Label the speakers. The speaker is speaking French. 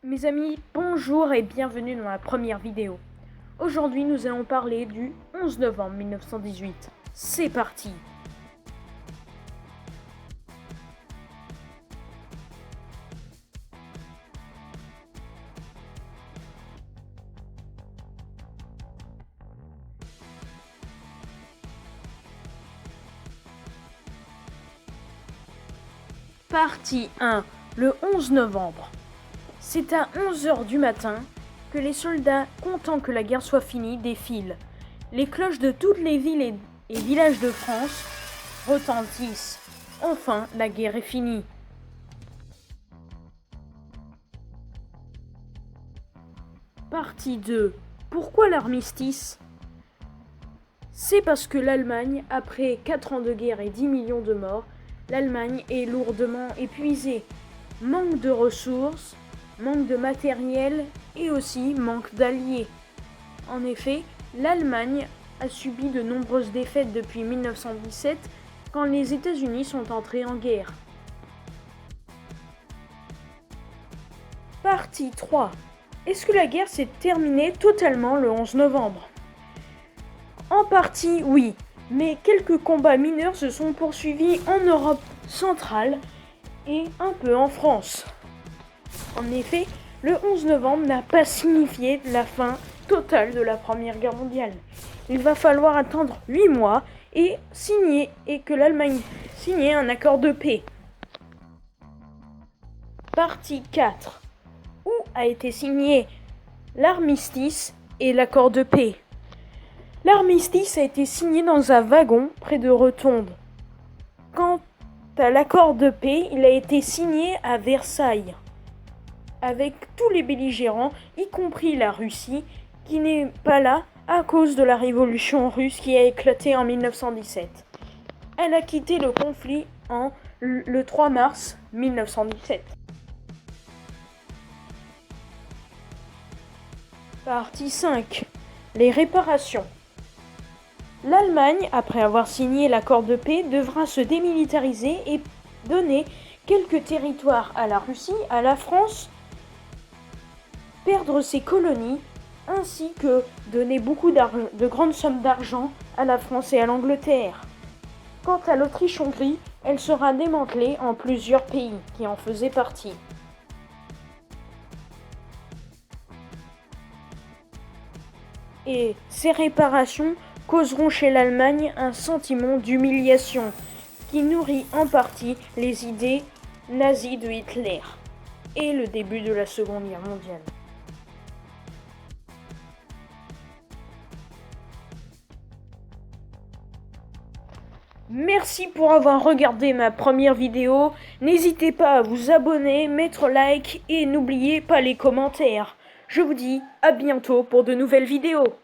Speaker 1: Mes amis, bonjour et bienvenue dans la première vidéo. Aujourd'hui, nous allons parler du 11 novembre 1918. C'est parti! Partie 1. Le 11 novembre. C'est à 11 h du matin que les soldats, contents que la guerre soit finie, défilent. Les cloches de toutes les villes et villages de France retentissent. Enfin, la guerre est finie. Partie 2. Pourquoi l'armistice ? C'est parce que l'Allemagne, après 4 ans de guerre et 10 millions de morts, l'Allemagne est lourdement épuisée. Manque de ressources, manque de matériel et aussi manque d'alliés. En effet, l'Allemagne a subi de nombreuses défaites depuis 1917 quand les États-Unis sont entrés en guerre. Partie 3. Est-ce que la guerre s'est terminée totalement le 11 novembre ? En partie, oui, mais quelques combats mineurs se sont poursuivis en Europe centrale et un peu en France. En effet, le 11 novembre n'a pas signifié la fin totale de la Première Guerre mondiale. Il va falloir attendre 8 mois et que l'Allemagne signe un accord de paix. Partie 4. Où a été signé l'armistice et l'accord de paix ? L'armistice a été signé dans un wagon près de Rotonde. Quant à l'accord de paix, il a été signé à Versailles, avec tous les belligérants, y compris la Russie, qui n'est pas là à cause de la révolution russe qui a éclaté en 1917. Elle a quitté le conflit le 3 mars 1917. Partie 5. Les réparations. L'Allemagne, après avoir signé l'accord de paix, devra se démilitariser et donner quelques territoires à la Russie, à la France, perdre ses colonies, ainsi que donner de grandes sommes d'argent à la France et à l'Angleterre. Quant à l'Autriche-Hongrie, elle sera démantelée en plusieurs pays qui en faisaient partie. Et ces réparations causeront chez l'Allemagne un sentiment d'humiliation qui nourrit en partie les idées nazies de Hitler et le début de la Seconde Guerre mondiale. Merci pour avoir regardé ma première vidéo. N'hésitez pas à vous abonner, mettre like et n'oubliez pas les commentaires. Je vous dis à bientôt pour de nouvelles vidéos.